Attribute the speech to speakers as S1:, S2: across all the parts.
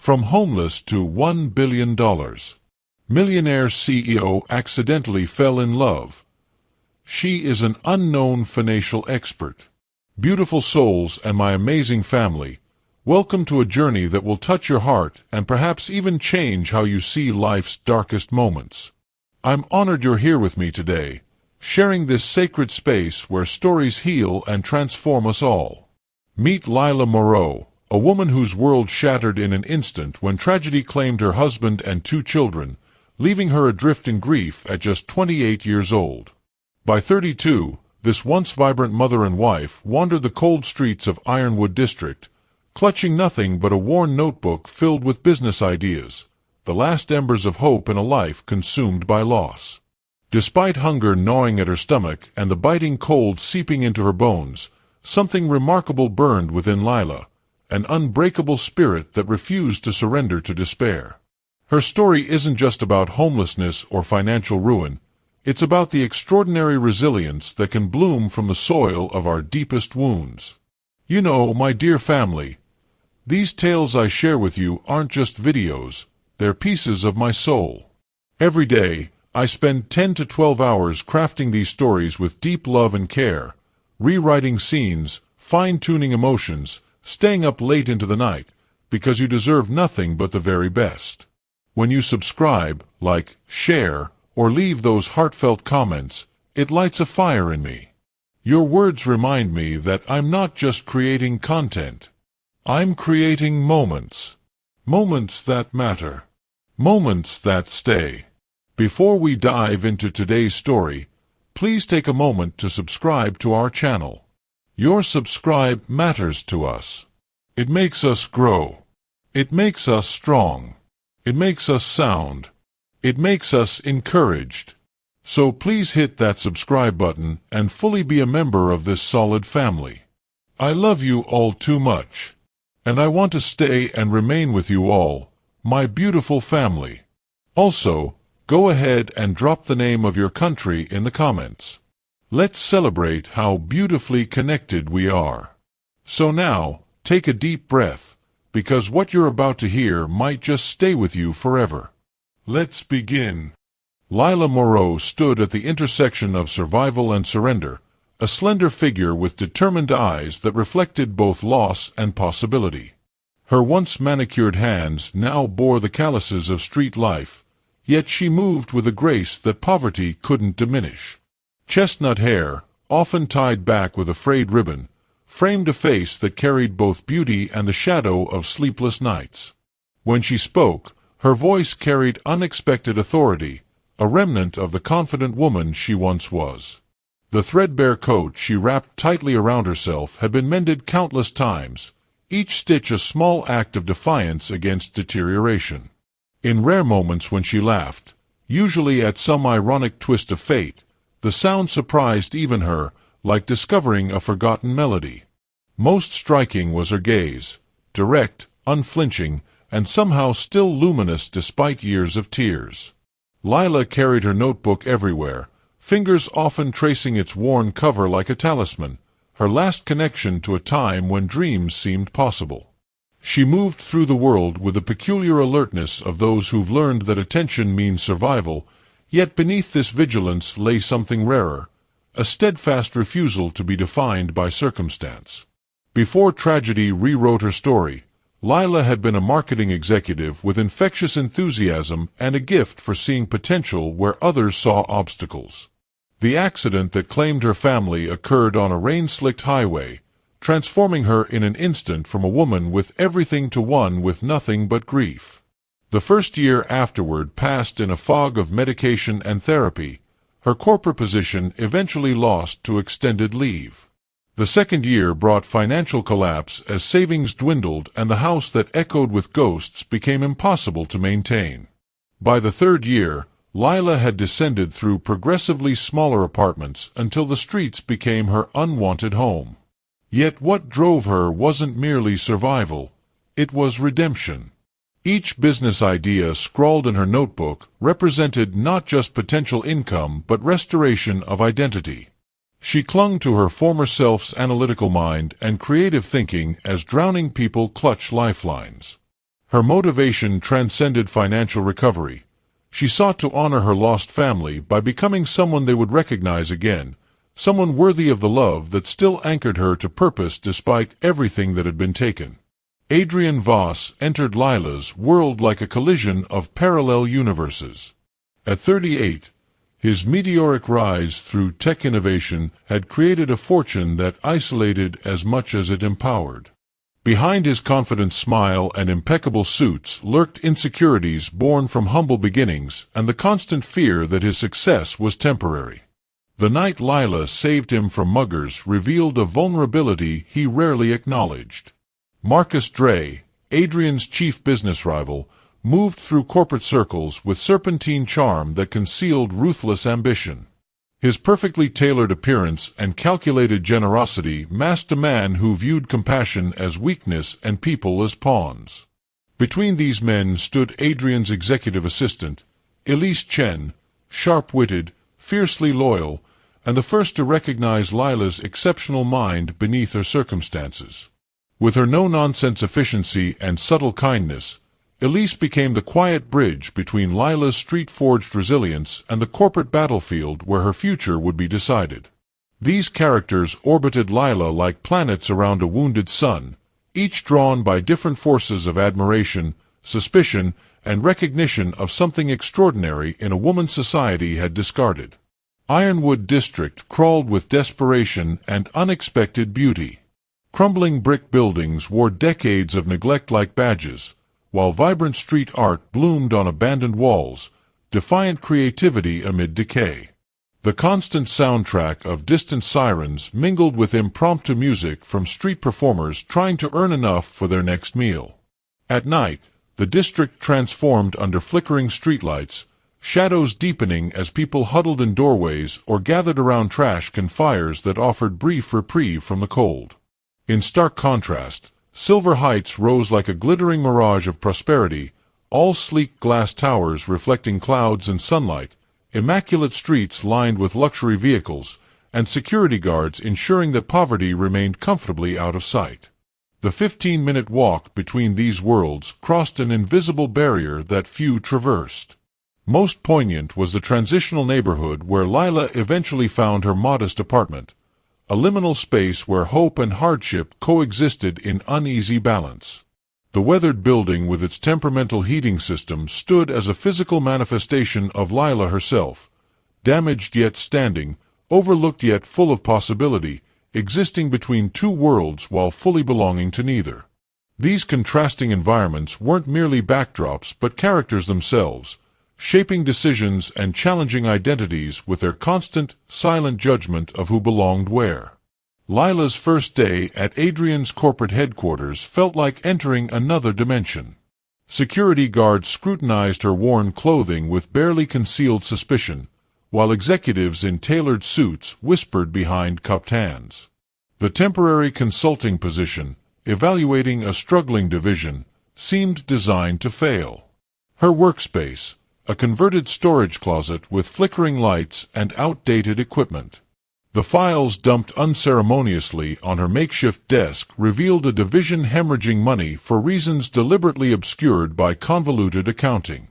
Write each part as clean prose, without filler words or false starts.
S1: From homeless to $1 billion. Millionaire CEO accidentally fell in love. She is an unknown financial expert. Beautiful souls and my amazing family, welcome to a journey that will touch your heart and perhaps even change how you see life's darkest moments. I'm honored you're here with me today, sharing this sacred space where stories heal and transform us all. Meet Lila Moreau, a woman whose world shattered in an instant when tragedy claimed her husband and 2 children, leaving her adrift in grief at just 28 years old. By 32, this once vibrant mother and wife wandered the cold streets of Ironwood District, clutching nothing but a worn notebook filled with business ideas, the last embers of hope in a life consumed by loss. Despite hunger gnawing at her stomach and the biting cold seeping into her bones, something remarkable burned within Lila, an unbreakable spirit that refused to surrender to despair. Her story isn't just about homelessness or financial ruin, it's about the extraordinary resilience that can bloom from the soil of our deepest wounds. You know, my dear family, these tales I share with you aren't just videos, they're pieces of my soul. Every day, I spend 10 to 12 hours crafting these stories with deep love and care, rewriting scenes, fine-tuning emotions, staying up late into the night, because you deserve nothing but the very best. When you subscribe, like, share, or leave those heartfelt comments, it lights a fire in me. Your words remind me that I'm not just creating content. I'm creating moments. Moments that matter. Moments that stay. Before we dive into today's story, please take a moment to subscribe to our channel. Your subscribe matters to us. It makes us grow. It makes us strong. It makes us sound. It makes us encouraged. So please hit that subscribe button and fully be a member of this solid family. I love you all too much. And I want to stay and remain with you all, my beautiful family. Also, go ahead and drop the name of your country in the comments. Let's celebrate how beautifully connected we are. So now, take a deep breath, because what you're about to hear might just stay with you forever. Let's begin. Lila Moreau stood at the intersection of survival and surrender, a slender figure with determined eyes that reflected both loss and possibility. Her once manicured hands now bore the calluses of street life, yet she moved with a grace that poverty couldn't diminish. Chestnut hair, often tied back with a frayed ribbon, framed a face that carried both beauty and the shadow of sleepless nights. When she spoke, her voice carried unexpected authority, a remnant of the confident woman she once was. The threadbare coat she wrapped tightly around herself had been mended countless times, each stitch a small act of defiance against deterioration. In rare moments when she laughed, usually at some ironic twist of fate, the sound surprised even her, like discovering a forgotten melody. Most striking was her gaze, direct, unflinching, and somehow still luminous despite years of tears. Lila carried her notebook everywhere, fingers often tracing its worn cover like a talisman, her last connection to a time when dreams seemed possible. She moved through the world with the peculiar alertness of those who've learned that attention means survival, yet beneath this vigilance lay something rarer, a steadfast refusal to be defined by circumstance. Before tragedy rewrote her story, Lila had been a marketing executive with infectious enthusiasm and a gift for seeing potential where others saw obstacles. The accident that claimed her family occurred on a rain-slicked highway, transforming her in an instant from a woman with everything to one with nothing but grief. The first year afterward passed in a fog of medication and therapy, her corporate position eventually lost to extended leave. The second year brought financial collapse as savings dwindled and the house that echoed with ghosts became impossible to maintain. By the third year, Lila had descended through progressively smaller apartments until the streets became her unwanted home. Yet what drove her wasn't merely survival, it was redemption. Each business idea scrawled in her notebook represented not just potential income but restoration of identity. She clung to her former self's analytical mind and creative thinking as drowning people clutch lifelines. Her motivation transcended financial recovery. She sought to honor her lost family by becoming someone they would recognize again, someone worthy of the love that still anchored her to purpose despite everything that had been taken. Adrian Voss entered Lila's world like a collision of parallel universes. At 38, his meteoric rise through tech innovation had created a fortune that isolated as much as it empowered. Behind his confident smile and impeccable suits lurked insecurities born from humble beginnings and the constant fear that his success was temporary. The night Lila saved him from muggers revealed a vulnerability he rarely acknowledged. Marcus Dre, Adrian's chief business rival, moved through corporate circles with serpentine charm that concealed ruthless ambition. His perfectly tailored appearance and calculated generosity masked a man who viewed compassion as weakness and people as pawns. Between these men stood Adrian's executive assistant, Elise Chen, sharp-witted, fiercely loyal, and the first to recognize Lila's exceptional mind beneath her circumstances. With her no-nonsense efficiency and subtle kindness, Elise became the quiet bridge between Lila's street-forged resilience and the corporate battlefield where her future would be decided. These characters orbited Lila like planets around a wounded sun, each drawn by different forces of admiration, suspicion, and recognition of something extraordinary in a woman's society had discarded. Ironwood District crawled with desperation and unexpected beauty. Crumbling brick buildings wore decades of neglect like badges, while vibrant street art bloomed on abandoned walls, defiant creativity amid decay. The constant soundtrack of distant sirens mingled with impromptu music from street performers trying to earn enough for their next meal. At night, the district transformed under flickering streetlights, shadows deepening as people huddled in doorways or gathered around trash can fires that offered brief reprieve from the cold. In stark contrast, Silver Heights rose like a glittering mirage of prosperity, all sleek glass towers reflecting clouds and sunlight, immaculate streets lined with luxury vehicles, and security guards ensuring that poverty remained comfortably out of sight. The 15-minute walk between these worlds crossed an invisible barrier that few traversed. Most poignant was the transitional neighborhood where Lila eventually found her modest apartment, a liminal space where hope and hardship coexisted in uneasy balance. The weathered building with its temperamental heating system stood as a physical manifestation of Lila herself, damaged yet standing, overlooked yet full of possibility, existing between two worlds while fully belonging to neither. These contrasting environments weren't merely backdrops but characters themselves, shaping decisions and challenging identities with their constant, silent judgment of who belonged where. Lila's first day at Adrian's corporate headquarters felt like entering another dimension. Security guards scrutinized her worn clothing with barely concealed suspicion, while executives in tailored suits whispered behind kaftans. The temporary consulting position, evaluating a struggling division, seemed designed to fail. Her workspace, a converted storage closet with flickering lights and outdated equipment. The files dumped unceremoniously on her makeshift desk revealed a division hemorrhaging money for reasons deliberately obscured by convoluted accounting.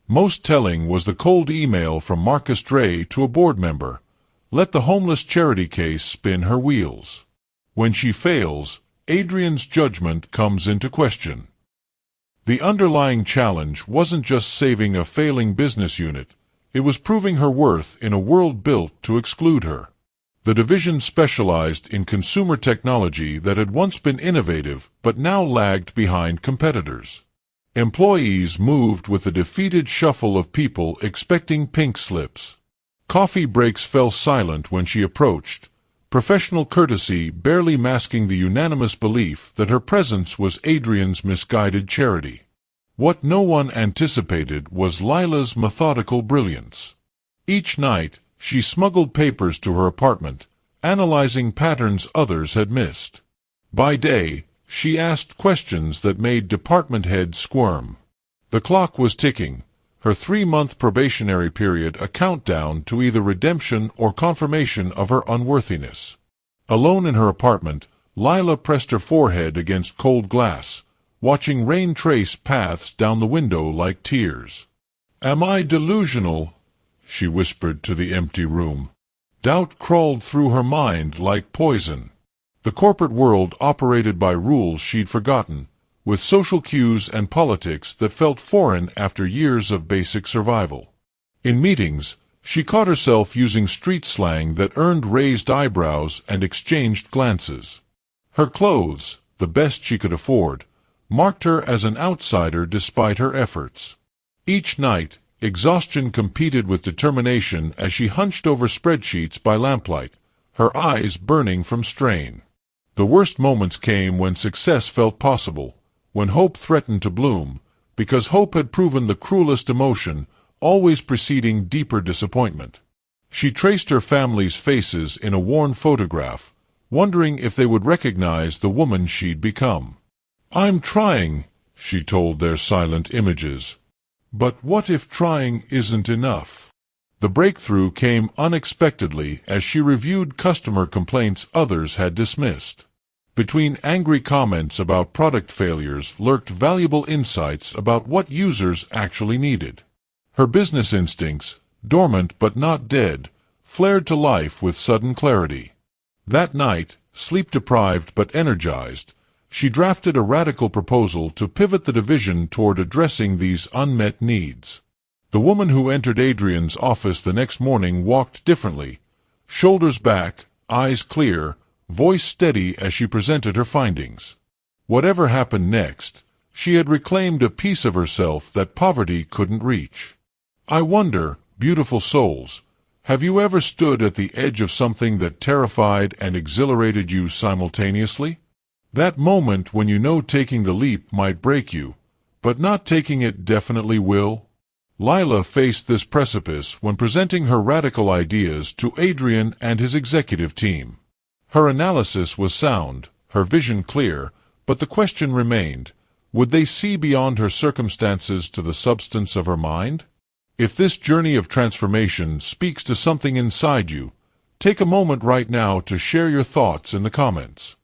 S1: Most telling was the cold email from Marcus Dre to a board member: "Let the homeless charity case spin her wheels." When she fails, Adrian's judgment comes into question. The underlying challenge wasn't just saving a failing business unit, it was proving her worth in a world built to exclude her. The division specialized in consumer technology that had once been innovative but now lagged behind competitors. Employees moved with a defeated shuffle of people expecting pink slips. Coffee breaks fell silent when she approached, professional courtesy barely masking the unanimous belief that her presence was Adrian's misguided charity. What no one anticipated was Lila's methodical brilliance. Each night, she smuggled papers to her apartment, analyzing patterns others had missed. By day, she asked questions that made department heads squirm. The clock was ticking, her 3-month probationary period a countdown to either redemption or confirmation of her unworthiness. Alone in her apartment, Lila pressed her forehead against cold glass, watching rain trace paths down the window like tears. "Am I delusional?" she whispered to the empty room. Doubt crawled through her mind like poison. The corporate world operated by rules she'd forgotten, with social cues and politics that felt foreign after years of basic survival. In meetings, she caught herself using street slang that earned raised eyebrows and exchanged glances. Her clothes, the best she could afford, marked her as an outsider despite her efforts. Each night, exhaustion competed with determination as she hunched over spreadsheets by lamplight, her eyes burning from strain. The worst moments came when success felt possible, when hope threatened to bloom, because hope had proven the cruelest emotion, always preceding deeper disappointment. She traced her family's faces in a worn photograph, wondering if they would recognize the woman she'd become. "I'm trying," she told their silent images. But what if trying isn't enough? The breakthrough came unexpectedly as she reviewed customer complaints others had dismissed. Between angry comments about product failures lurked valuable insights about what users actually needed. Her business instincts, dormant but not dead, flared to life with sudden clarity. That night, sleep-deprived but energized, she drafted a radical proposal to pivot the division toward addressing these unmet needs. The woman who entered Adrian's office the next morning walked differently, shoulders back, eyes clear, voice steady as she presented her findings. Whatever happened next, she had reclaimed a piece of herself that poverty couldn't reach. "I wonder, beautiful souls, have you ever stood at the edge of something that terrified and exhilarated you simultaneously? That moment when you know taking the leap might break you, but not taking it definitely will?" Lila faced this precipice when presenting her radical ideas to Adrian and his executive team. Her analysis was sound, her vision clear, but the question remained, would they see beyond her circumstances to the substance of her mind? If this journey of transformation speaks to something inside you, take a moment right now to share your thoughts in the comments.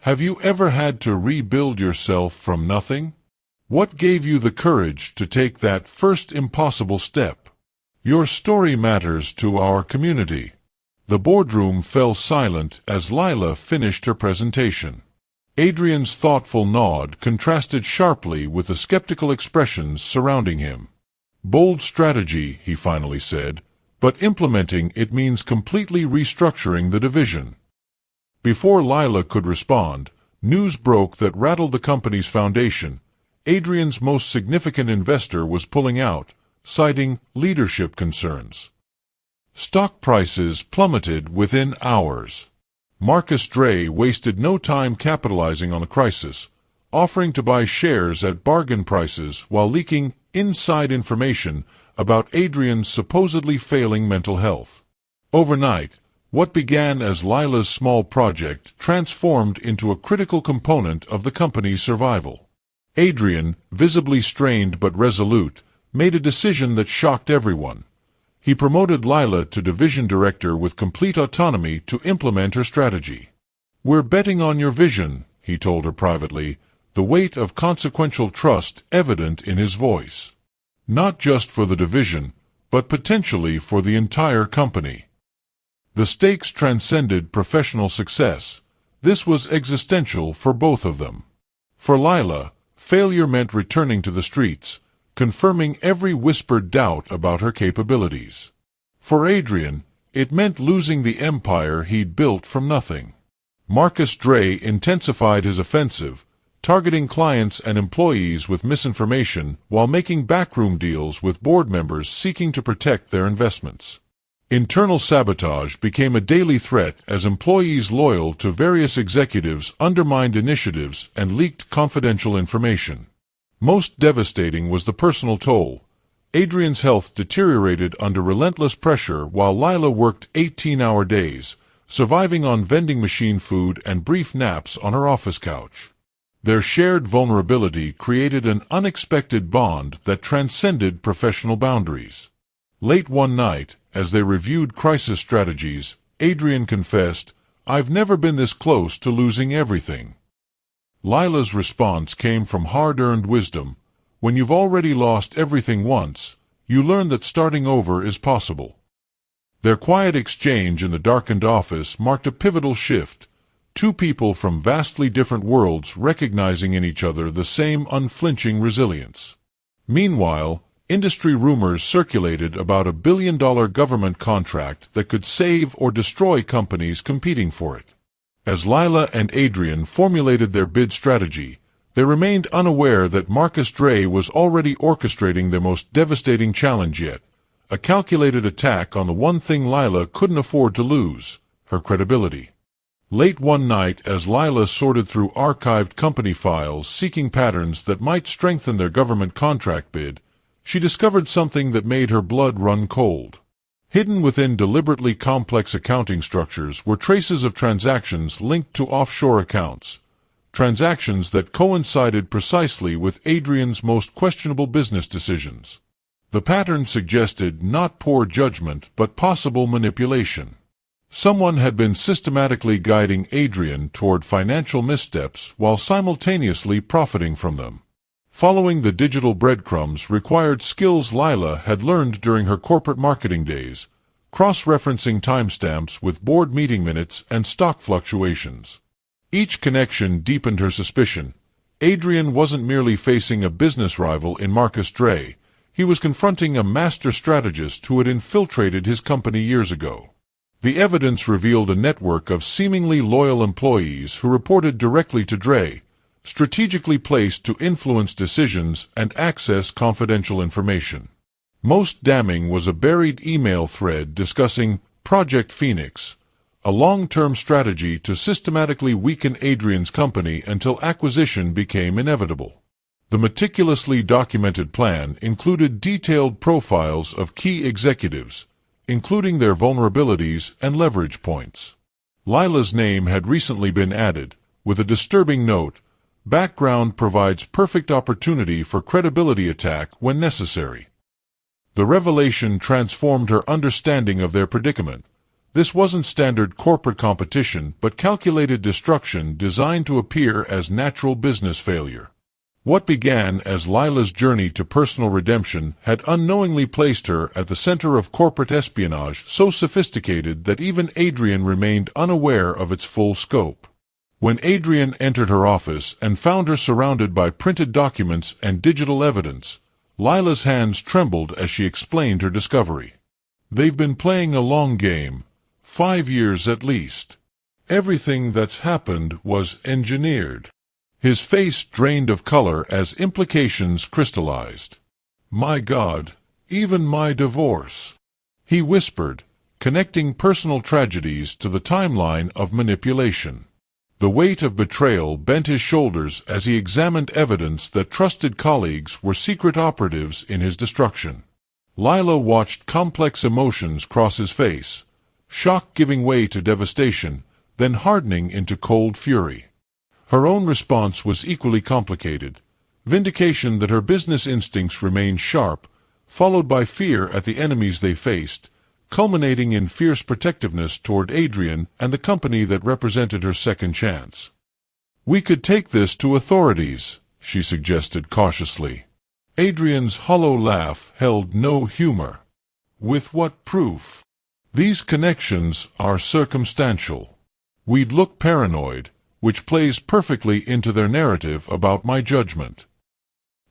S1: Have you ever had to rebuild yourself from nothing? What gave you the courage to take that first impossible step? Your story matters to our community. The boardroom fell silent as Lila finished her presentation. Adrian's thoughtful nod contrasted sharply with the skeptical expressions surrounding him. "Bold strategy," he finally said, "but implementing it means completely restructuring the division." Before Lila could respond, news broke that rattled the company's foundation. Adrian's most significant investor was pulling out, citing leadership concerns. Stock prices plummeted within hours. Marcus Dre wasted no time capitalizing on the crisis, offering to buy shares at bargain prices while leaking inside information about Adrian's supposedly failing mental health. Overnight, what began as Lila's small project transformed into a critical component of the company's survival. Adrian, visibly strained but resolute, made a decision that shocked everyone. He promoted Lila to division director with complete autonomy to implement her strategy. "We're betting on your vision," he told her privately, the weight of consequential trust evident in his voice. Not just for the division, but potentially for the entire company. The stakes transcended professional success. This was existential for both of them. For Lila, failure meant returning to the streets, confirming every whispered doubt about her capabilities. For Adrian, it meant losing the empire he'd built from nothing. Marcus Dre intensified his offensive, targeting clients and employees with misinformation while making backroom deals with board members seeking to protect their investments. Internal sabotage became a daily threat as employees loyal to various executives undermined initiatives and leaked confidential information. Most devastating was the personal toll. Adrian's health deteriorated under relentless pressure while Lila worked 18-hour days, surviving on vending machine food and brief naps on her office couch. Their shared vulnerability created an unexpected bond that transcended professional boundaries. Late one night, as they reviewed crisis strategies, Adrian confessed, "I've never been this close to losing everything." Lila's response came from hard-earned wisdom. When you've already lost everything once, you learn that starting over is possible. Their quiet exchange in the darkened office marked a pivotal shift, two people from vastly different worlds recognizing in each other the same unflinching resilience. Meanwhile, industry rumors circulated about $1 billion government contract that could save or destroy companies competing for it. As Lila and Adrian formulated their bid strategy, they remained unaware that Marcus Dre was already orchestrating their most devastating challenge yet, a calculated attack on the one thing Lila couldn't afford to lose, her credibility. Late one night, as Lila sorted through archived company files seeking patterns that might strengthen their government contract bid, she discovered something that made her blood run cold. Hidden within deliberately complex accounting structures were traces of transactions linked to offshore accounts, transactions that coincided precisely with Adrian's most questionable business decisions. The pattern suggested not poor judgment but possible manipulation. Someone had been systematically guiding Adrian toward financial missteps while simultaneously profiting from them. Following the digital breadcrumbs required skills Lila had learned during her corporate marketing days, cross-referencing timestamps with board meeting minutes and stock fluctuations. Each connection deepened her suspicion. Adrian wasn't merely facing a business rival in Marcus Dre, he was confronting a master strategist who had infiltrated his company years ago. The evidence revealed a network of seemingly loyal employees who reported directly to Dre, strategically placed to influence decisions and access confidential information. Most damning was a buried email thread discussing Project Phoenix, a long-term strategy to systematically weaken Adrian's company until acquisition became inevitable. The meticulously documented plan included detailed profiles of key executives, including their vulnerabilities and leverage points. Lila's name had recently been added, with a disturbing note: background provides perfect opportunity for credibility attack when necessary. The revelation transformed her understanding of their predicament. This wasn't standard corporate competition but calculated destruction designed to appear as natural business failure. What began as Lila's journey to personal redemption had unknowingly placed her at the center of corporate espionage so sophisticated that even Adrian remained unaware of its full scope. When Adrian entered her office and found her surrounded by printed documents and digital evidence, Lila's hands trembled as she explained her discovery. "They've been playing a long game, 5 years at least. Everything that's happened was engineered." His face drained of color as implications crystallized. "My God, even my divorce," he whispered, connecting personal tragedies to the timeline of manipulation. The weight of betrayal bent his shoulders as he examined evidence that trusted colleagues were secret operatives in his destruction. Lila watched complex emotions cross his face, shock giving way to devastation, then hardening into cold fury. Her own response was equally complicated: vindication that her business instincts remained sharp, followed by fear at the enemies they faced, culminating in fierce protectiveness toward Adrian and the company that represented her second chance. "We could take this to authorities," she suggested cautiously. Adrian's hollow laugh held no humor. "With what proof? These connections are circumstantial. We'd look paranoid, which plays perfectly into their narrative about my judgment."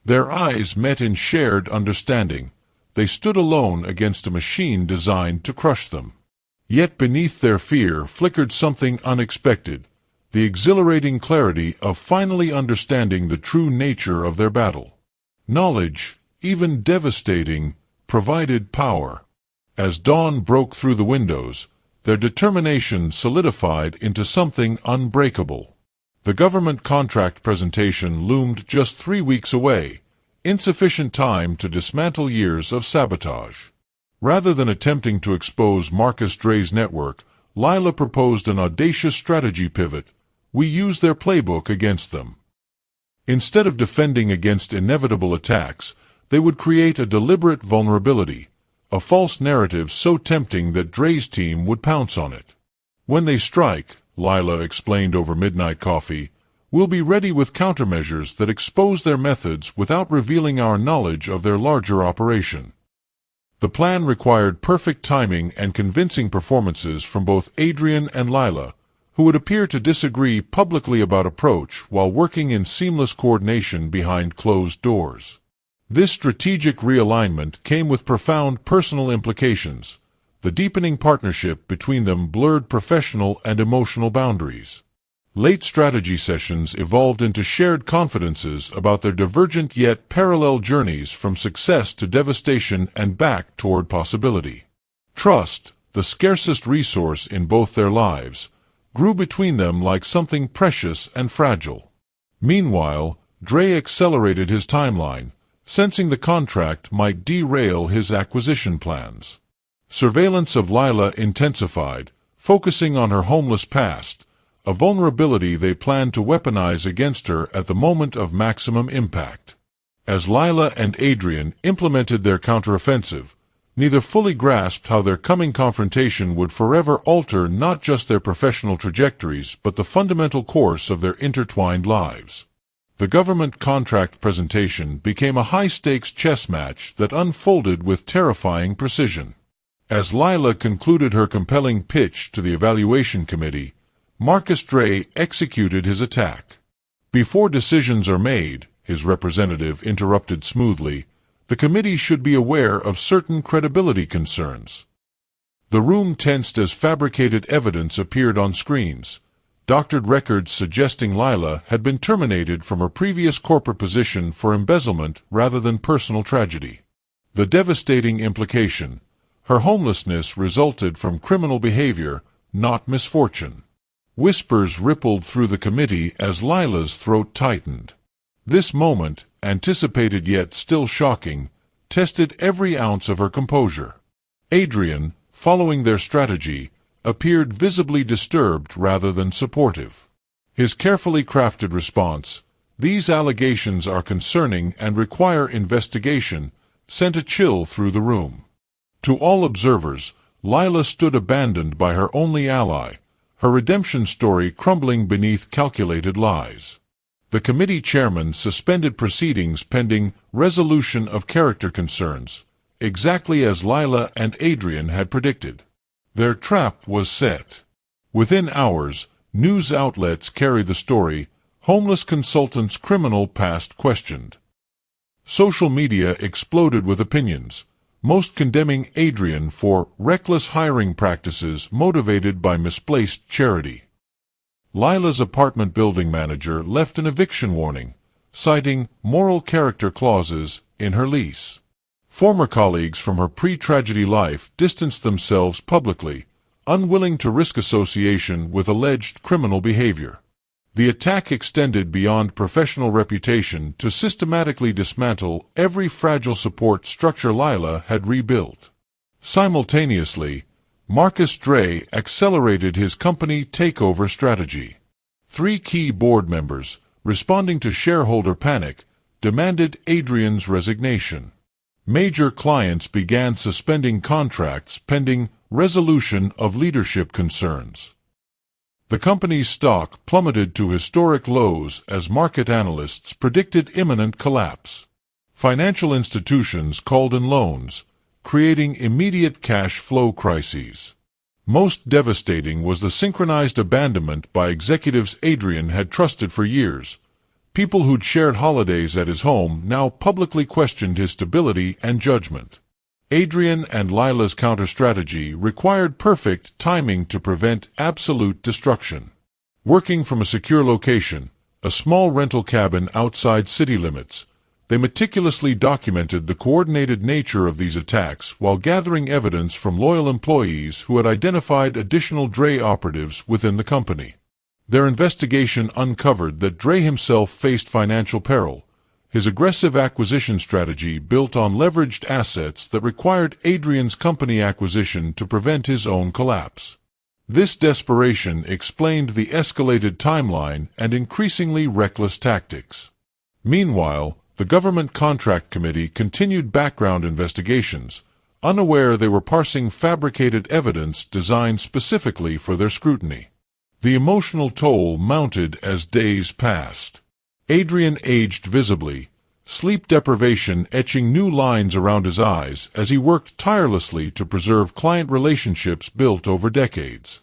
S1: Their eyes met in shared understanding. They stood alone against a machine designed to crush them. Yet beneath their fear flickered something unexpected, the exhilarating clarity of finally understanding the true nature of their battle. Knowledge, even devastating, provided power. As dawn broke through the windows, their determination solidified into something unbreakable. The government contract presentation loomed just 3 weeks away, insufficient time to dismantle years of sabotage. Rather than attempting to expose Marcus Dre's network, Lila proposed an audacious strategy pivot: we use their playbook against them. Instead of defending against inevitable attacks, they would create a deliberate vulnerability, a false narrative so tempting that Dre's team would pounce on it. "When they strike," Lila explained over midnight coffee, We'll be ready with countermeasures that expose their methods without revealing our knowledge of their larger operation. The plan required perfect timing and convincing performances from both Adrian and Lila, who would appear to disagree publicly about approach while working in seamless coordination behind closed doors. This strategic realignment came with profound personal implications. The deepening partnership between them blurred professional and emotional boundaries. Late strategy sessions evolved into shared confidences about their divergent yet parallel journeys from success to devastation and back toward possibility. Trust, the scarcest resource in both their lives, grew between them like something precious and fragile. Meanwhile, Dre accelerated his timeline, sensing the contract might derail his acquisition plans. Surveillance of Lila intensified, focusing on her homeless past, a vulnerability they planned to weaponize against her at the moment of maximum impact. As Lila and Adrian implemented their counteroffensive, neither fully grasped how their coming confrontation would forever alter not just their professional trajectories but the fundamental course of their intertwined lives. The government contract presentation became a high-stakes chess match that unfolded with terrifying precision. As Lila concluded her compelling pitch to the evaluation committee, Marcus Dre executed his attack. "Before decisions are made," his representative interrupted smoothly, "the committee should be aware of certain credibility concerns." The room tensed as fabricated evidence appeared on screens. Doctored records suggesting Lila had been terminated from her previous corporate position for embezzlement rather than personal tragedy. The devastating implication: her homelessness resulted from criminal behavior, not misfortune. Whispers rippled through the committee as Lila's throat tightened. This moment, anticipated yet still shocking, tested every ounce of her composure. Adrian, following their strategy, appeared visibly disturbed rather than supportive. His carefully crafted response, "These allegations are concerning and require investigation," sent a chill through the room. To all observers, Lila stood abandoned by her only ally, her redemption story crumbling beneath calculated lies. The committee chairman suspended proceedings pending resolution of character concerns, exactly as Lila and Adrian had predicted. Their trap was set. Within hours, news outlets carried the story, "Homeless consultant's criminal past questioned." Social media exploded with opinions, most condemning Adrian for reckless hiring practices motivated by misplaced charity. Lila's apartment building manager left an eviction warning, citing moral character clauses in her lease. Former colleagues from her pre-tragedy life distanced themselves publicly, unwilling to risk association with alleged criminal behavior. The attack extended beyond professional reputation to systematically dismantle every fragile support structure Lila had rebuilt. Simultaneously, Marcus Dre accelerated his company takeover strategy. 3 key board members, responding to shareholder panic, demanded Adrian's resignation. Major clients began suspending contracts pending resolution of leadership concerns. The company's stock plummeted to historic lows as market analysts predicted imminent collapse. Financial institutions called in loans, creating immediate cash flow crises. Most devastating was the synchronized abandonment by executives Adrian had trusted for years. People who'd shared holidays at his home now publicly questioned his stability and judgment. Adrian and Lila's counter-strategy required perfect timing to prevent absolute destruction. Working from a secure location, a small rental cabin outside city limits, they meticulously documented the coordinated nature of these attacks while gathering evidence from loyal employees who had identified additional Dre operatives within the company. Their investigation uncovered that Dre himself faced financial peril, his aggressive acquisition strategy built on leveraged assets that required Adrian's company acquisition to prevent his own collapse. This desperation explained the escalated timeline and increasingly reckless tactics. Meanwhile, the government contract committee continued background investigations, unaware they were parsing fabricated evidence designed specifically for their scrutiny. The emotional toll mounted as days passed. Adrian aged visibly, sleep deprivation etching new lines around his eyes as he worked tirelessly to preserve client relationships built over decades.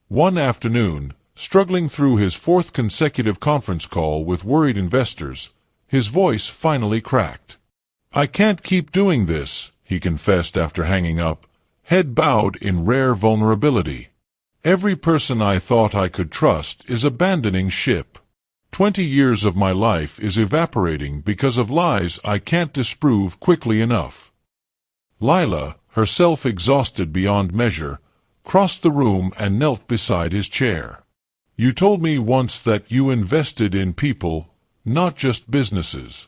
S1: One afternoon, struggling through his fourth consecutive conference call with worried investors, his voice finally cracked. "I can't keep doing this," he confessed after hanging up, head bowed in rare vulnerability. "Every person I thought I could trust is abandoning ship. 20 years of my life is evaporating because of lies I can't disprove quickly enough." Lila, herself exhausted beyond measure, crossed the room and knelt beside his chair. "You told me once that you invested in people, not just businesses.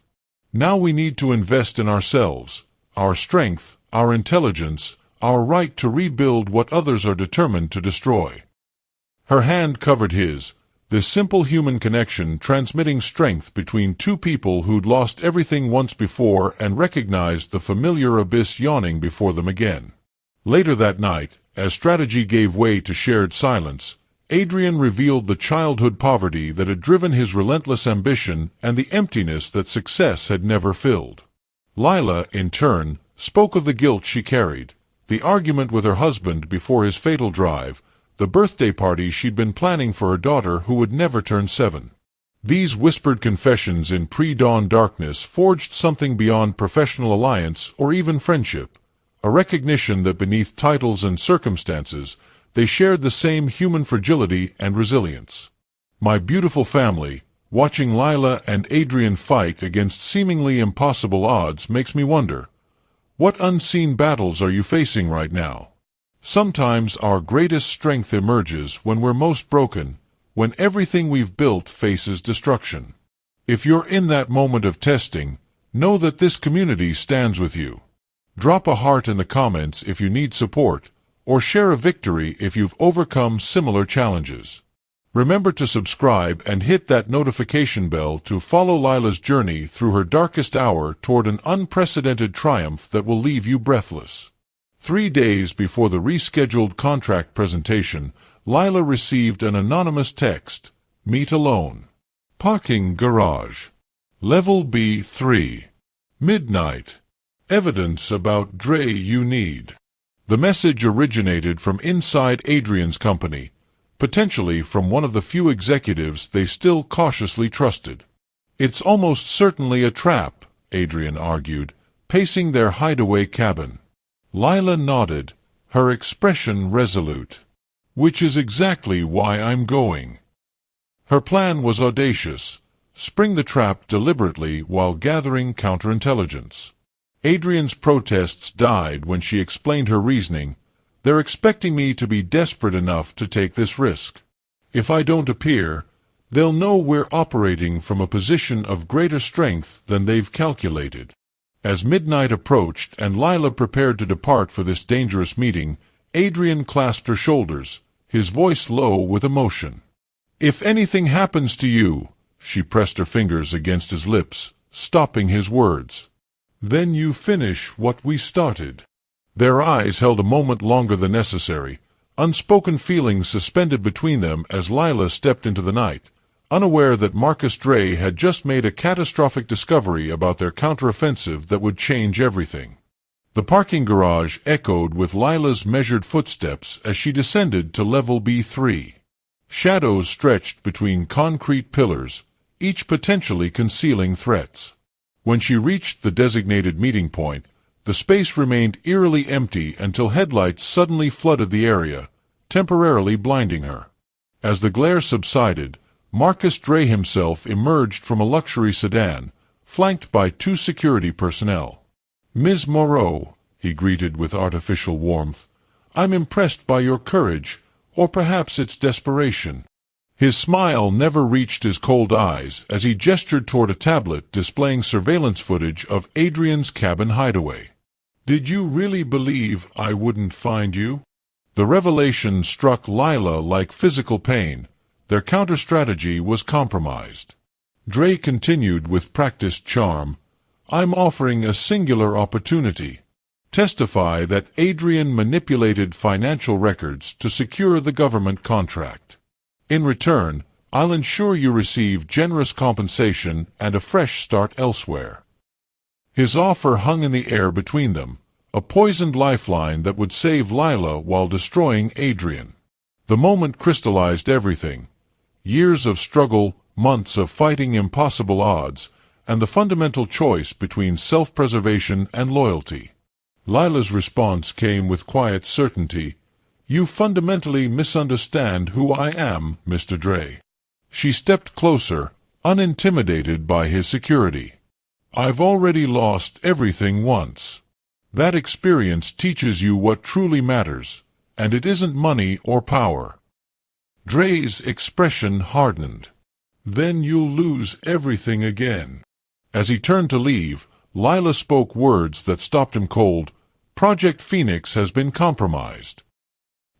S1: Now we need to invest in ourselves, our strength, our intelligence, our right to rebuild what others are determined to destroy." Her hand covered his, this simple human connection transmitting strength between two people who'd lost everything once before and recognized the familiar abyss yawning before them again. Later that night, as strategy gave way to shared silence, Adrian revealed the childhood poverty that had driven his relentless ambition and the emptiness that success had never filled. Lila, in turn, spoke of the guilt she carried, the argument with her husband before his fatal drive, the birthday party she'd been planning for her daughter who would never turn 7. These whispered confessions in pre-dawn darkness forged something beyond professional alliance or even friendship, a recognition that beneath titles and circumstances, they shared the same human fragility and resilience. "My beautiful family, watching Lila and Adrian fight against seemingly impossible odds makes me wonder, what unseen battles are you facing right now? Sometimes our greatest strength emerges when we're most broken, when everything we've built faces destruction. If you're in that moment of testing, know that this community stands with you. Drop a heart in the comments if you need support, or share a victory if you've overcome similar challenges. Remember to subscribe and hit that notification bell to follow Lila's journey through her darkest hour toward an unprecedented triumph that will leave you breathless. 3 days before the rescheduled contract presentation, Lila received an anonymous text, "Meet alone. Parking garage. Level B3. Midnight. Evidence about Dre you need." The message originated from inside Adrian's company, potentially from one of the few executives they still cautiously trusted. "It's almost certainly a trap," Adrian argued, pacing their hideaway cabin. Lila nodded, her expression resolute. "Which is exactly why I'm going." Her plan was audacious: spring the trap deliberately while gathering counterintelligence. Adrian's protests died when she explained her reasoning. "They're expecting me to be desperate enough to take this risk. If I don't appear, they'll know we're operating from a position of greater strength than they've calculated." As midnight approached and Lila prepared to depart for this dangerous meeting, Adrian clasped her shoulders, his voice low with emotion. "If anything happens to you," she pressed her fingers against his lips, stopping his words, "then you finish what we started." Their eyes held a moment longer than necessary, unspoken feelings suspended between them as Lila stepped into the night, unaware that Marcus Dre had just made a catastrophic discovery about their counteroffensive that would change everything. The parking garage echoed with Lila's measured footsteps as she descended to level B3. Shadows stretched between concrete pillars, each potentially concealing threats. When she reached the designated meeting point, the space remained eerily empty until headlights suddenly flooded the area, temporarily blinding her. As the glare subsided, Marcus Dre himself emerged from a luxury sedan, flanked by 2 security personnel. "Ms. Moreau," he greeted with artificial warmth, "I'm impressed by your courage, or perhaps it's desperation." His smile never reached his cold eyes as he gestured toward a tablet displaying surveillance footage of Adrian's cabin hideaway. "Did you really believe I wouldn't find you?" The revelation struck Lila like physical pain. Their counter-strategy was compromised. Dre continued with practiced charm, "I'm offering a singular opportunity. Testify that Adrian manipulated financial records to secure the government contract. In return, I'll ensure you receive generous compensation and a fresh start elsewhere." His offer hung in the air between them, a poisoned lifeline that would save Lila while destroying Adrian. The moment crystallized everything: years of struggle, months of fighting impossible odds, and the fundamental choice between self-preservation and loyalty. Lila's response came with quiet certainty. "You fundamentally misunderstand who I am, Mr. Dre." She stepped closer, unintimidated by his security. "I've already lost everything once. That experience teaches you what truly matters, and it isn't money or power." Dre's expression hardened. "Then you'll lose everything again." As he turned to leave, Lila spoke words that stopped him cold. "Project Phoenix has been compromised."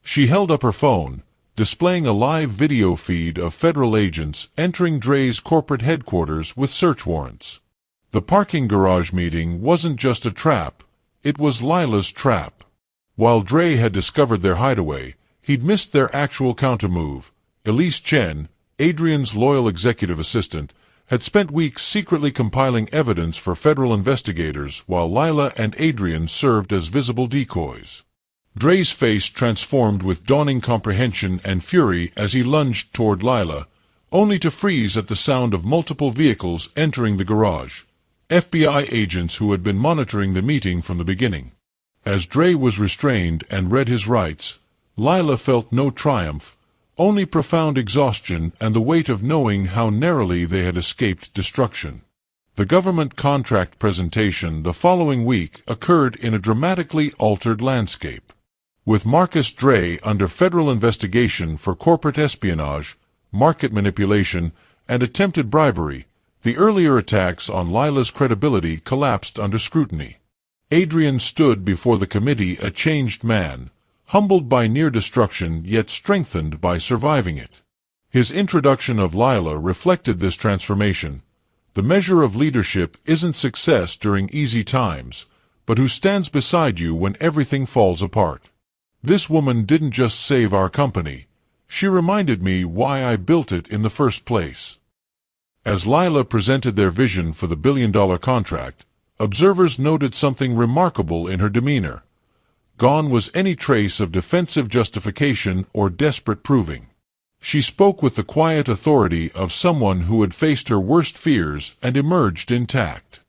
S1: She held up her phone, displaying a live video feed of federal agents entering Dre's corporate headquarters with search warrants. The parking garage meeting wasn't just a trap, it was Lila's trap. While Dre had discovered their hideaway, he'd missed their actual countermove. Elise Chen, Adrian's loyal executive assistant, had spent weeks secretly compiling evidence for federal investigators while Lila and Adrian served as visible decoys. Dre's face transformed with dawning comprehension and fury as he lunged toward Lila, only to freeze at the sound of multiple vehicles entering the garage. FBI agents who had been monitoring the meeting from the beginning. As Dre was restrained and read his rights, Lila felt no triumph, only profound exhaustion and the weight of knowing how narrowly they had escaped destruction. The government contract presentation the following week occurred in a dramatically altered landscape. With Marcus Dre under federal investigation for corporate espionage, market manipulation, and attempted bribery, the earlier attacks on Lila's credibility collapsed under scrutiny. Adrian stood before the committee a changed man, humbled by near destruction yet strengthened by surviving it. His introduction of Lila reflected this transformation. The measure of leadership isn't success during easy times, but who stands beside you when everything falls apart. This woman didn't just save our company, she reminded me why I built it in the first place. As Lila presented their vision for the billion-dollar contract, observers noted something remarkable in her demeanor. Gone was any trace of defensive justification or desperate proving. She spoke with the quiet authority of someone who had faced her worst fears and emerged intact.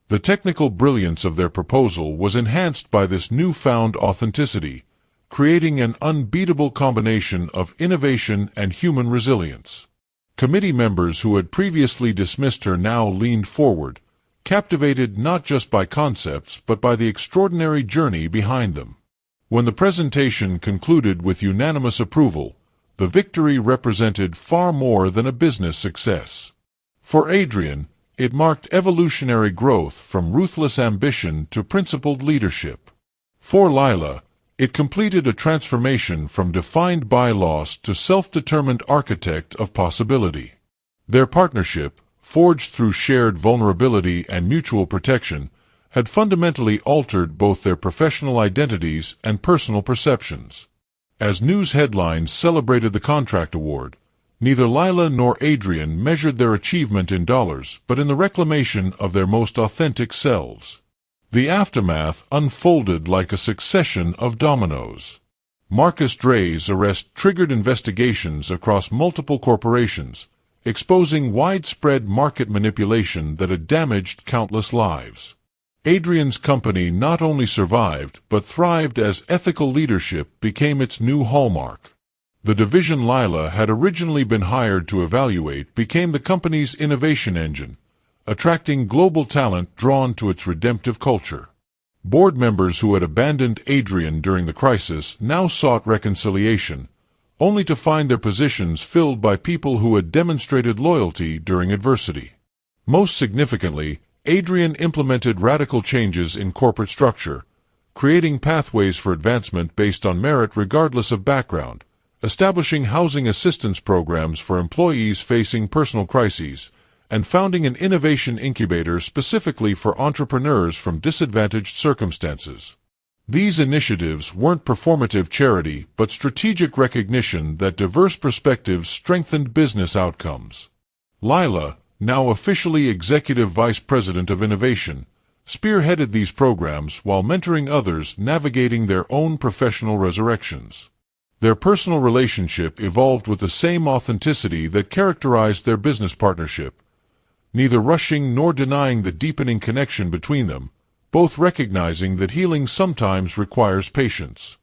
S1: The technical brilliance of their proposal was enhanced by this newfound authenticity, creating an unbeatable combination of innovation and human resilience. Committee members who had previously dismissed her now leaned forward, captivated not just by concepts but by the extraordinary journey behind them. When the presentation concluded with unanimous approval, the victory represented far more than a business success. For Adrian, it marked evolutionary growth from ruthless ambition to principled leadership. For Lila, it completed a transformation from defined bylaws to self-determined architect of possibility. Their partnership, forged through shared vulnerability and mutual protection, had fundamentally altered both their professional identities and personal perceptions. As news headlines celebrated the contract award, neither Lila nor Adrian measured their achievement in dollars but in the reclamation of their most authentic selves. The aftermath unfolded like a succession of dominoes. Marcus Dre's arrest triggered investigations across multiple corporations, exposing widespread market manipulation that had damaged countless lives. Adrian's company not only survived but thrived as ethical leadership became its new hallmark. The division Lila had originally been hired to evaluate became the company's innovation engine, attracting global talent drawn to its redemptive culture. Board members who had abandoned Adrian during the crisis now sought reconciliation, only to find their positions filled by people who had demonstrated loyalty during adversity. Most significantly, Adrian implemented radical changes in corporate structure, creating pathways for advancement based on merit regardless of background, establishing housing assistance programs for employees facing personal crises, and founding an innovation incubator specifically for entrepreneurs from disadvantaged circumstances. These initiatives weren't performative charity but strategic recognition that diverse perspectives strengthened business outcomes. Lila, now officially Executive Vice President of Innovation, spearheaded these programs while mentoring others navigating their own professional resurrections. Their personal relationship evolved with the same authenticity that characterized their business partnership, neither rushing nor denying the deepening connection between them, both recognizing that healing sometimes requires patience.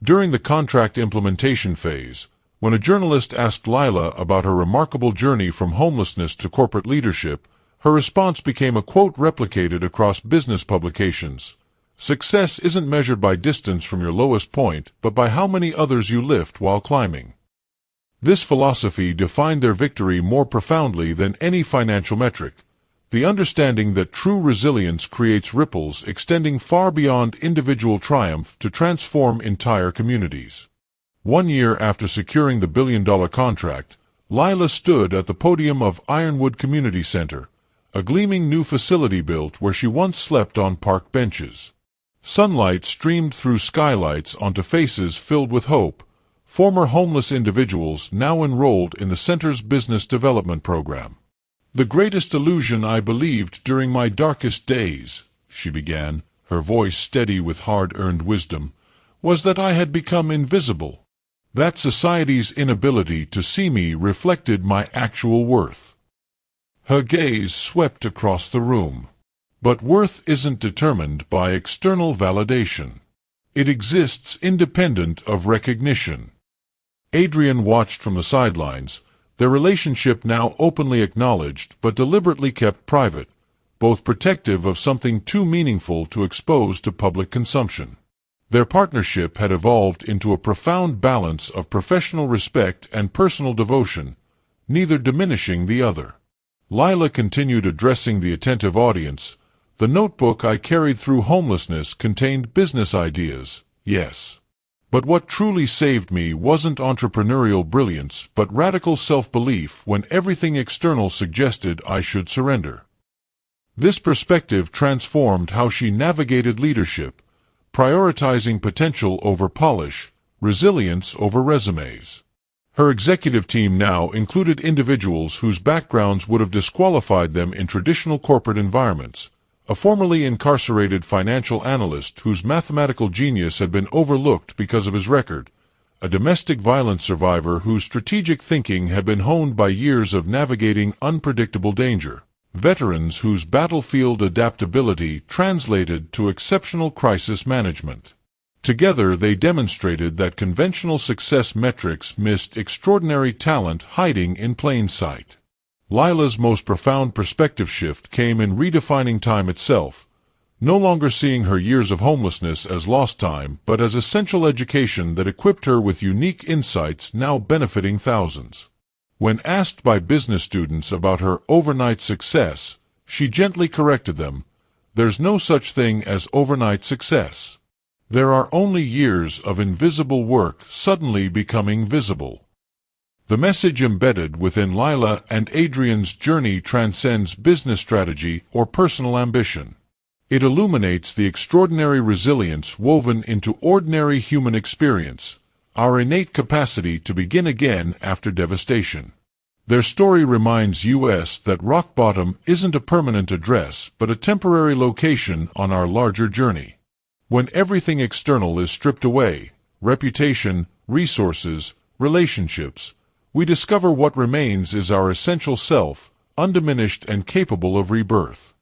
S1: During the contract implementation phase, when a journalist asked Lila about her remarkable journey from homelessness to corporate leadership, her response became a quote replicated across business publications. "Success isn't measured by distance from your lowest point, but by how many others you lift while climbing." This philosophy defined their victory more profoundly than any financial metric, the understanding that true resilience creates ripples extending far beyond individual triumph to transform entire communities. 1 year after securing the billion-dollar contract, Lila stood at the podium of Ironwood Community Center, a gleaming new facility built where she once slept on park benches. Sunlight streamed through skylights onto faces filled with hope, former homeless individuals now enrolled in the center's business development program. "The greatest illusion I believed during my darkest days," she began, her voice steady with hard-earned wisdom, "was that I had become invisible. That society's inability to see me reflected my actual worth." Her gaze swept across the room. But worth isn't determined by external validation. It exists independent of recognition. Adrian watched from the sidelines, their relationship now openly acknowledged but deliberately kept private, both protective of something too meaningful to expose to public consumption. Their partnership had evolved into a profound balance of professional respect and personal devotion, neither diminishing the other. Lila continued addressing the attentive audience. "The notebook I carried through homelessness contained business ideas, yes. But what truly saved me wasn't entrepreneurial brilliance but radical self-belief when everything external suggested I should surrender." This perspective transformed how she navigated leadership, prioritizing potential over polish, resilience over resumes. Her executive team now included individuals whose backgrounds would have disqualified them in traditional corporate environments, a formerly incarcerated financial analyst whose mathematical genius had been overlooked because of his record, a domestic violence survivor whose strategic thinking had been honed by years of navigating unpredictable danger, veterans whose battlefield adaptability translated to exceptional crisis management. Together they demonstrated that conventional success metrics missed extraordinary talent hiding in plain sight. Lila's most profound perspective shift came in redefining time itself, no longer seeing her years of homelessness as lost time but as essential education that equipped her with unique insights now benefiting thousands. When asked by business students about her overnight success, she gently corrected them, "There's no such thing as overnight success. There are only years of invisible work suddenly becoming visible." The message embedded within Lila and Adrian's journey transcends business strategy or personal ambition. It illuminates the extraordinary resilience woven into ordinary human experience, our innate capacity to begin again after devastation. Their story reminds us that rock bottom isn't a permanent address but a temporary location on our larger journey. When everything external is stripped away, reputation, resources, relationships, we discover what remains is our essential self, undiminished and capable of rebirth.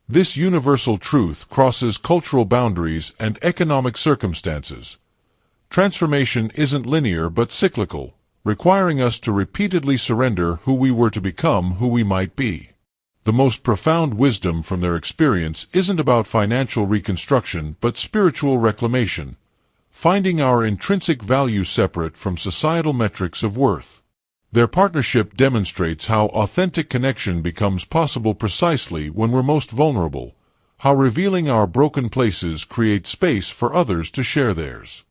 S1: This universal truth crosses cultural boundaries and economic circumstances. Transformation isn't linear but cyclical, requiring us to repeatedly surrender who we were to become who we might be. The most profound wisdom from their experience isn't about financial reconstruction but spiritual reclamation, finding our intrinsic value separate from societal metrics of worth. Their partnership demonstrates how authentic connection becomes possible precisely when we're most vulnerable, how revealing our broken places creates space for others to share theirs.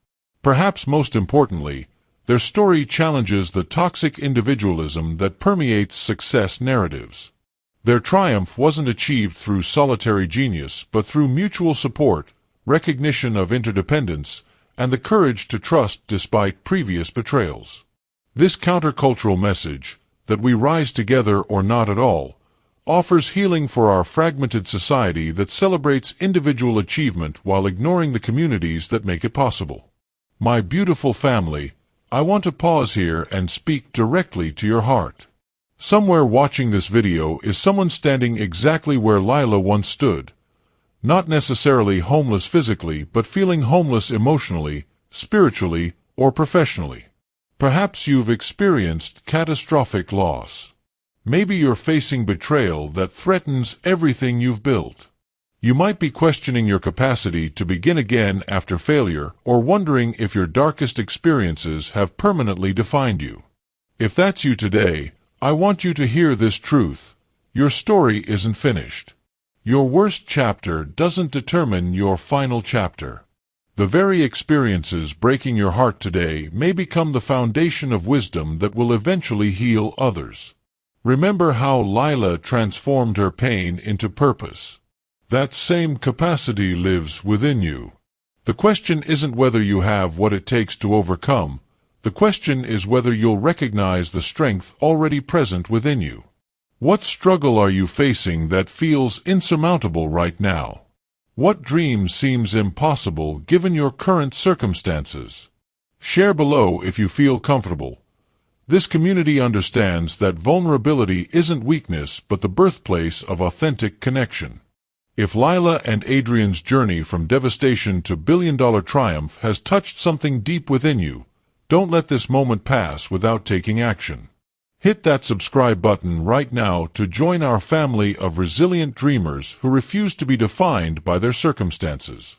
S1: Perhaps most importantly, their story challenges the toxic individualism that permeates success narratives. Their triumph wasn't achieved through solitary genius but through mutual support, recognition of interdependence, and the courage to trust despite previous betrayals. This countercultural message, that we rise together or not at all, offers healing for our fragmented society that celebrates individual achievement while ignoring the communities that make it possible. My beautiful family, I want to pause here and speak directly to your heart. Somewhere watching this video is someone standing exactly where Lila once stood, not necessarily homeless physically, but feeling homeless emotionally, spiritually, or professionally. Perhaps you've experienced catastrophic loss. Maybe you're facing betrayal that threatens everything you've built. You might be questioning your capacity to begin again after failure, or wondering if your darkest experiences have permanently defined you. If that's you today, I want you to hear this truth. Your story isn't finished. Your worst chapter doesn't determine your final chapter. The very experiences breaking your heart today may become the foundation of wisdom that will eventually heal others. Remember how Lila transformed her pain into purpose. That same capacity lives within you. The question isn't whether you have what it takes to overcome. The question is whether you'll recognize the strength already present within you. What struggle are you facing that feels insurmountable right now? What dream seems impossible given your current circumstances? Share below if you feel comfortable. This community understands that vulnerability isn't weakness but the birthplace of authentic connection. If Lila and Adrian's journey from devastation to billion-dollar triumph has touched something deep within you, don't let this moment pass without taking action. Hit that subscribe button right now to join our family of resilient dreamers who refuse to be defined by their circumstances.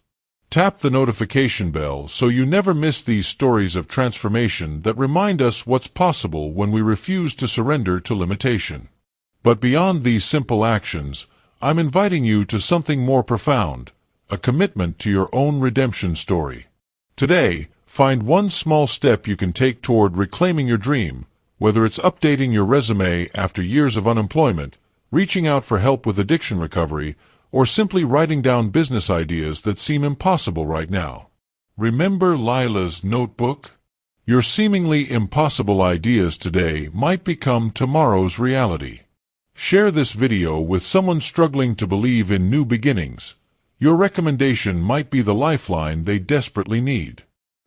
S1: Tap the notification bell so you never miss these stories of transformation that remind us what's possible when we refuse to surrender to limitation. But beyond these simple actions, I'm inviting you to something more profound, a commitment to your own redemption story. Today, find one small step you can take toward reclaiming your dream, whether it's updating your resume after years of unemployment, reaching out for help with addiction recovery, or simply writing down business ideas that seem impossible right now. Remember Lila's notebook? Your seemingly impossible ideas today might become tomorrow's reality. Share this video with someone struggling to believe in new beginnings. Your recommendation might be the lifeline they desperately need.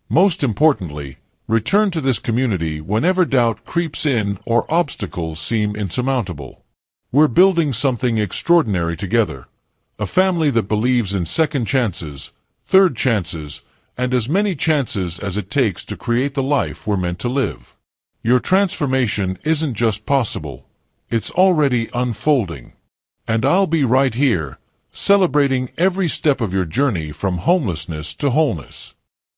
S1: Most importantly, return to this community whenever doubt creeps in or obstacles seem insurmountable. We're building something extraordinary together. A family that believes in second chances, third chances, and as many chances as it takes to create the life we're meant to live. Your transformation isn't just possible, it's already unfolding. And I'll be right here, celebrating every step of your journey from homelessness to wholeness.